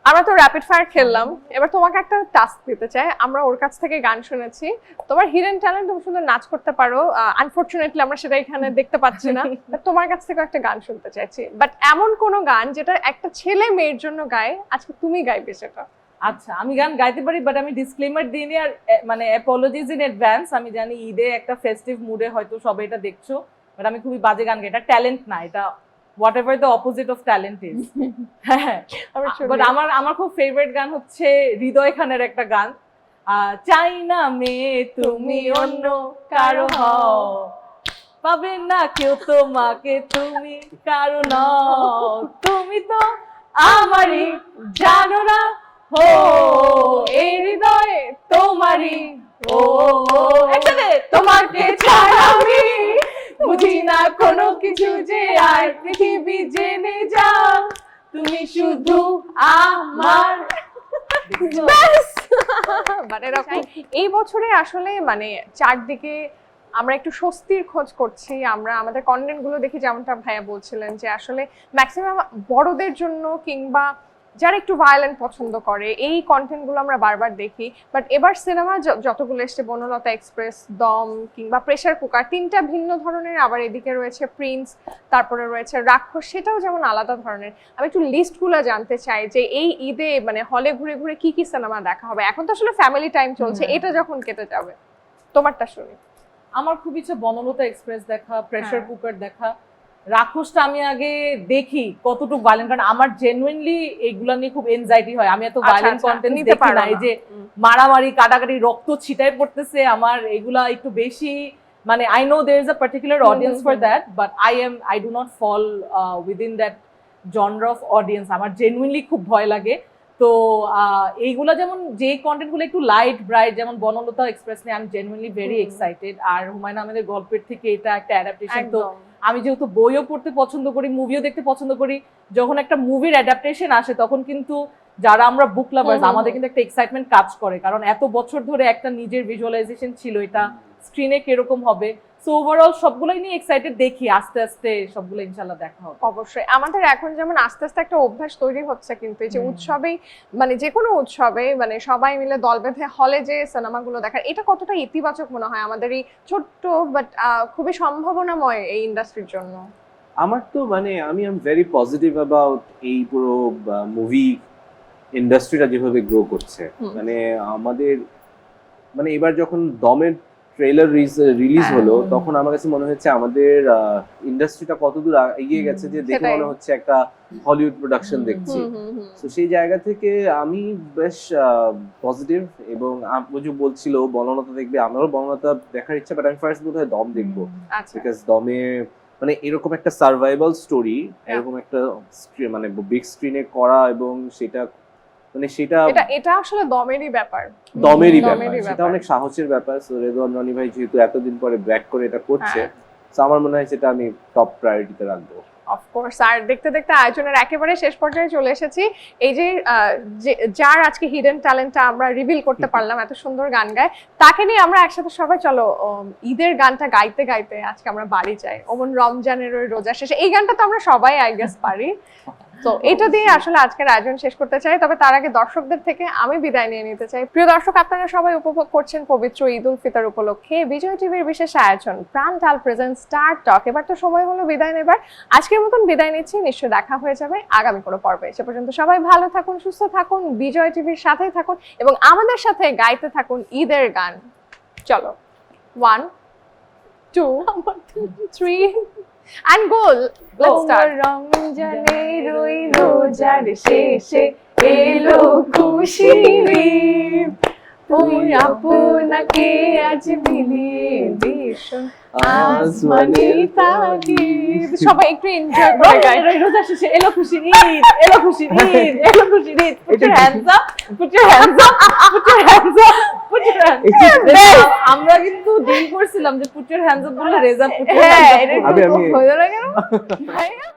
আমরা তো র্যাপিড ফায়ার খেললাম, এবার তোমাকে একটা টাস্ক দিতে চাই। আমরা ওর কাছ থেকে গান শুনেছি, তোমার হিডেন ট্যালেন্ট, তুমি সুন্দর নাচ করতে পারো। আনফরচুনেটলি আমরা সেটা এখানে দেখতে পাচ্ছি না, তোমার কাছ থেকে একটা গান শুনতে চাইছি, বাট এমন কোন গান যেটা একটা ছেলে মেয়ের জন্য গায়, আজকে তুমি গাইবে সেটা। আচ্ছা, আমি গান গাইতে পারি, বাট আমি ডিসক্লেমার দিই নি, আর মানে অ্যাপোলজিজ ইন অ্যাডভান্স। আমি জানি ঈদে একটা ফেস্টিভ মুডে হয়তো সবাই এটা দেখছো, বাট আমি খুবই বাজে গান গাই। এটা ট্যালেন্ট না, এটা whatever the opposite of talent is. But আমার খুব ফেভারিট গান হচ্ছে হৃদয় খানের একটা গান, চাই না মেয়ে তুমি অন্য কারো হও, পাবে না কেউ তোমাকে তুমি কারো নও, তুমি তো আমারই জানো না, ও এই হৃদয় তোমারই, ও একসাথে, তোমাকে ছাড়া আমি বুঝি না কোনো কিছু, যে আর পৃথিবী জেনে যাও, তুমি শুধু আমার মানে এরকম এই বছরে আসলে মানে চারদিকে আমরা একটু স্বস্তির খোঁজ করছি। আমরা আমাদের কন্টেন্ট গুলো দেখি, যেমনটা ভাইয়া বলছিলেন যে আসলে ম্যাক্সিমাম বড়দের জন্য কিংবা যারা একটু ভায়োলেন্ট পছন্দ করে এই কন্টেন্ট গুলো আমরা বারবার দেখি। বাট এবার সিনেমা যতগুলো এসছে, বনলতা এক্সপ্রেস, দম কিংবা প্রেসার কুকার, তিনটা ভিন্ন ধরনের। আবার এদিকে রয়েছে প্রিন্স, তারপরে রয়েছে রাক্ষস, সেটাও যেমন আলাদা ধরনের। আমি একটু লিস্টগুলো জানতে চাই যে এই ঈদে মানে হলে ঘুরে ঘুরে কি কি সিনেমা দেখা হবে। এখন তো আসলে ফ্যামিলি টাইম চলছে, এটা যখন কেটে যাবে তোমারটা শুনি। আমার খুব ইচ্ছে বনলতা এক্সপ্রেস দেখা, প্রেসার কুকার দেখা। রাক্ষসটা আমি আগে দেখি কতটুকু ভায়োলেন্ট, কারণ আমার জেনুইনলি এগুলা নিয়ে খুব এনজাইটি হয়। আমি এত ভায়োলেন্ট কন্টেন্ট দেখি না, এই যে মারামারি কাটাকাটি রক্ত ছিটায় পড়তেছে, আমার এগুলা একটু বেশি মানে I know there is a particular audience for that, but I do not fall within that genre of audience. আমার জেনুইনলি খুব ভয় লাগে। তো এইগুলা যেমন যে কন্টেন্ট গুলো একটু লাইট ব্রাইট, যেমন বনলতা এক্সপ্রেস নিয়ে আমি জেনুইনলি ভেরি এক্সাইটেড। আর হুমায়ুন আহমেদের গল্পের থেকে এটা একটা অ্যাডাপ্টেশন, তো আমি যেহেতু বইও পড়তে পছন্দ করি, মুভিও দেখতে পছন্দ করি, যখন একটা মুভির অ্যাডাপ্টেশন আসে তখন কিন্তু যারা আমরা বুক লাভার্স আমাদের কিন্তু একটা এক্সাইটমেন্ট কাজ করে, কারণ এত বছর ধরে একটা নিজের ভিজুয়ালাইজেশন ছিল এটা স্ক্রিনে কিরকম হবে। সো ওভারঅল সবগুলোই নিয়ে এক্সাইটেড, দেখি আস্তে আস্তে সবগুলো ইনশাআল্লাহ দেখা হবে। অবশ্যই আমাদের এখন যেমন আস্তে আস্তে একটা অভ্যাস তৈরি হচ্ছে, কিন্তু এই যে উৎসবেই মানে যে কোনো উৎসবে মানে সবাই মিলে দল বেঁধে হলে যে সিনেমাগুলো দেখার, এটা কতটা ইতিবাচক মনে হয় আমাদের এই ছোট্ট বাট খুবই সম্ভাবনাময় এই ইন্ডাস্ট্রির জন্য? আমার তো মানে আমি এম ভেরি পজিটিভ অ্যাবাউট এই পুরো মুভি ইন্ডাস্ট্রিটা যেভাবে গ্রো করছে। মানে আমাদের মানে এবার যখন দমের ট্রেলার রিলিজ হলো তখন আমার কাছে মনে হচ্ছে আমাদের ইন্ডাস্ট্রিটা কতদূর এগিয়ে গেছে, যে দেখে মনে হচ্ছে একটা হলিউড প্রোডাকশন দেখছি। তো সেই জায়গা থেকে আমি বেশ পজিটিভ। এবং ওই যে বলছিল বনলতা দেখবে, আমারও বনলতা দেখার ইচ্ছা, বাট আমি ফার্স্ট বোধহয় দম দেখবো, বিকজ দমে মানে এরকম একটা সার্ভাইভাল স্টোরি, এরকম একটা মানে বিগ স্ক্রিনে করা, এবং সেটা মানে সেটা এটা আসলে দমেরই ব্যাপার, সেটা অনেক সাহসের ব্যাপার। সো রেদওয়ান রনি ভাই যেহেতু এতদিন পরে ব্যাক করে এটা করছে, সো আমার মনে হয় সেটা আমি টপ প্রায়োরিটিতে রাখবো। অফকোর্স। আর দেখতে দেখতে আয়োজনের একেবারে শেষ পর্যায়ে চলে এসেছি। এই যে যার আজকে হিডেন ট্যালেন্টটা আমরা রিভিল করতে পারলাম, এত সুন্দর গান গায়, তাকে নিয়ে আমরা একসাথে সবাই চলো ঈদের গানটা গাইতে গাইতে আজকে আমরা বাড়ি যাই। ওমন রমজানের ওই রোজা শেষে, এই গানটা তো আমরা সবাই আই গেস পারি। তো এটা দিয়ে আসলে আজকের আয়োজন শেষ করতে চাই। তবে তার আগে দর্শকদের থেকে আমি বিদায় নিয়ে নিতে চাই। প্রিয় দর্শক, আপনারা সবাই উপভোগ করছেন পবিত্র ঈদ উল ফিতর উপলক্ষে বিজয় টিভির বিশেষ আয়োজন প্রাণ ডাল প্রেজেন্ট স্টার টক। এবার তো সময় হলো বিদায় নেবার। আজকের মতন বিদায় নিচ্ছি, নিশ্চয়ই দেখা হয়ে যাবে আগামী কোনো পর্বে। সে পর্যন্ত সবাই ভালো থাকুন, সুস্থ থাকুন, বিজয় টিভির সাথেই থাকুন এবং আমাদের সাথে গাইতে থাকুন ঈদের গান। চলো 1 2 3 and go. Let's start. রমজানের ওই রোজার শেষে এলো খুশির ঈদ, ওই আপনাকে আজ মিলিয়ে ভীষণ আসমানি তাগিদ। সবাই একটু এনজয় করে গাই। রোজা শেষে এলো খুশির ঈদ, এলো খুশির ঈদ, এলো খুশির Eid. Put your hands up, put your hands up, put your hands up, put your hands up. আমরা কিন্তু ডিল করছিলাম যে put your hands up বলে Reza put your hands up। হয়ে গেল কেন ভাইয়া?